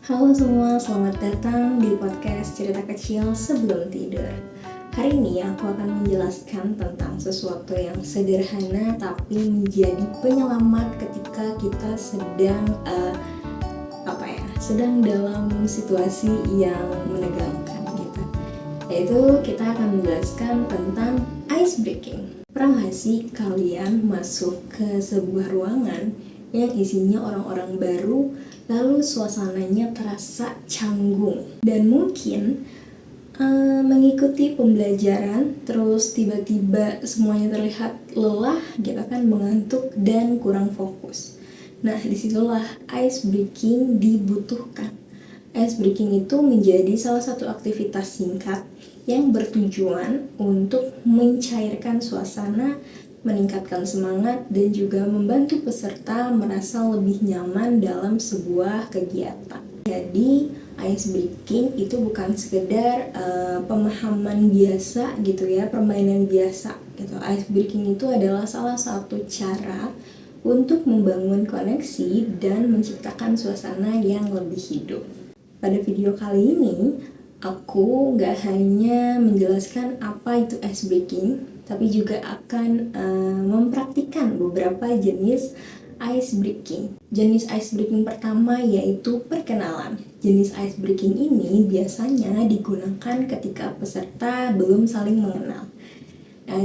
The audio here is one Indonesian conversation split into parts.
Halo semua, selamat datang di podcast Cerita Kecil Sebelum Tidur. Hari ini aku akan menjelaskan tentang sesuatu yang sederhana tapi menjadi penyelamat ketika kita sedang dalam situasi yang menegangkan gitu. Yaitu kita akan menjelaskan tentang ice breaking. Pernah gak sih kalian masuk ke sebuah ruangan yang isinya orang-orang baru, lalu suasananya terasa canggung dan mungkin mengikuti pembelajaran terus tiba-tiba semuanya terlihat lelah gitu kan, mengantuk dan kurang fokus. Nah, disitulah ice breaking dibutuhkan. Ice breaking itu menjadi salah satu aktivitas singkat yang bertujuan untuk mencairkan suasana, meningkatkan semangat, dan juga membantu peserta merasa lebih nyaman dalam sebuah kegiatan. Jadi, ice breaking itu bukan sekedar pemahaman biasa gitu ya, permainan biasa gitu. Ice breaking itu adalah salah satu cara untuk membangun koneksi dan menciptakan suasana yang lebih hidup. Pada video kali ini, aku gak hanya menjelaskan apa itu ice breaking, tapi juga akan mempraktikkan beberapa jenis ice breaking. Jenis ice breaking pertama yaitu perkenalan. Jenis ice breaking ini biasanya digunakan ketika peserta belum saling mengenal.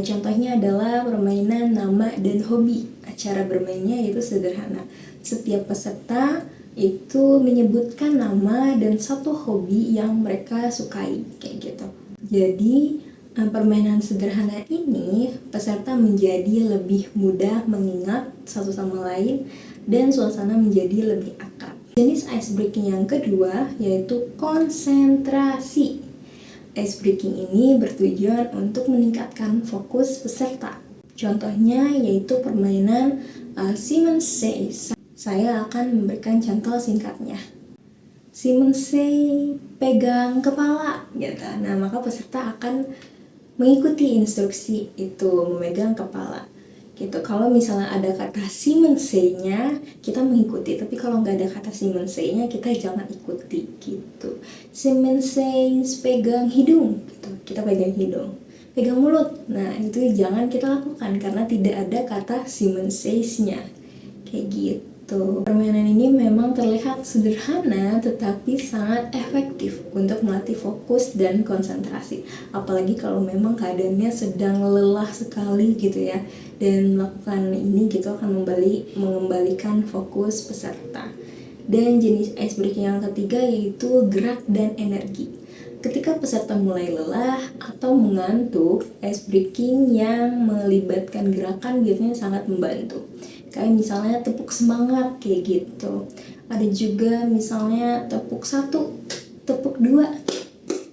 Contohnya adalah permainan nama dan hobi. Cara bermainnya yaitu sederhana. Setiap peserta itu menyebutkan nama dan satu hobi yang mereka sukai, kayak gitu. Jadi permainan sederhana ini peserta menjadi lebih mudah mengingat satu sama lain dan suasana menjadi lebih akrab. Jenis ice breaking yang kedua yaitu konsentrasi. Ice breaking ini bertujuan untuk meningkatkan fokus peserta. Contohnya yaitu permainan Simon Says. Saya akan memberikan contoh singkatnya. Simon Say pegang kepala gitu. Nah, maka peserta akan mengikuti instruksi itu, memegang kepala gitu. Kalau misalnya ada kata Simon Say-nya, kita mengikuti. Tapi kalau nggak ada kata Simon Say-nya, kita jangan ikuti gitu. Simon Says pegang hidung gitu. Kita pegang hidung. Pegang mulut. Nah, itu jangan kita lakukan karena tidak ada kata Simon Says-nya. Kayak gitu. Permainan ini memang terlihat sederhana tetapi sangat efektif untuk melatih fokus dan konsentrasi. Apalagi kalau memang keadaannya sedang lelah sekali gitu ya. Dan melakukan ini gitu akan mengembalikan fokus peserta. Dan jenis ice breaking yang ketiga yaitu gerak dan energi. Ketika peserta mulai lelah atau mengantuk, ice breaking yang melibatkan gerakan biasanya sangat membantu. Kayak misalnya tepuk semangat kayak gitu. Ada juga misalnya tepuk 1, tepuk 2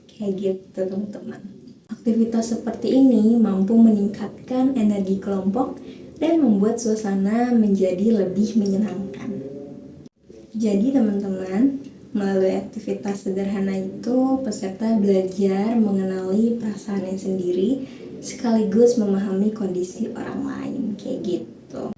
kayak gitu teman-teman. Aktivitas seperti ini mampu meningkatkan energi kelompok dan membuat suasana menjadi lebih menyenangkan. Jadi teman-teman, melalui aktivitas sederhana itu peserta belajar mengenali perasaannya sendiri sekaligus memahami kondisi orang lain kayak gitu.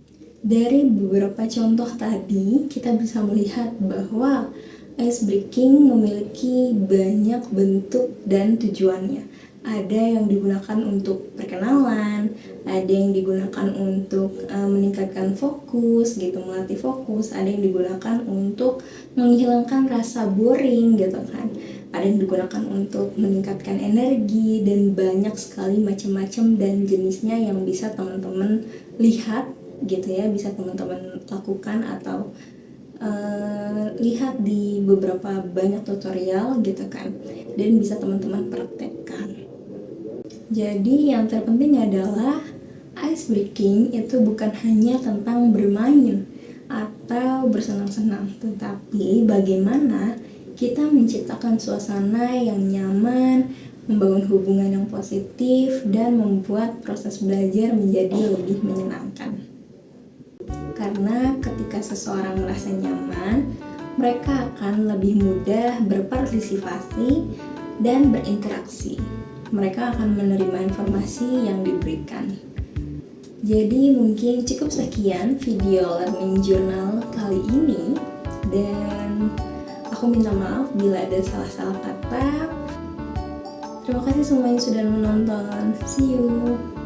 Dari beberapa contoh tadi, kita bisa melihat bahwa ice breaking memiliki banyak bentuk dan tujuannya. Ada yang digunakan untuk perkenalan, ada yang digunakan untuk meningkatkan fokus gitu, melatih fokus, ada yang digunakan untuk menghilangkan rasa boring gitu kan. Ada yang digunakan untuk meningkatkan energi dan banyak sekali macam-macam dan jenisnya yang bisa teman-teman lihat gitu ya, bisa teman-teman lakukan atau lihat di beberapa banyak tutorial gitu kan, dan bisa teman-teman praktekkan. Jadi yang terpenting adalah ice breaking itu bukan hanya tentang bermain atau bersenang-senang, tetapi bagaimana kita menciptakan suasana yang nyaman, membangun hubungan yang positif, dan membuat proses belajar menjadi lebih menyenangkan. Karena ketika seseorang merasa nyaman, mereka akan lebih mudah berpartisipasi dan berinteraksi. Mereka akan menerima informasi yang diberikan. Jadi mungkin cukup sekian video learning journal kali ini, dan Aku minta maaf bila ada salah-salah kata. Terima kasih semuanya sudah menonton. See you.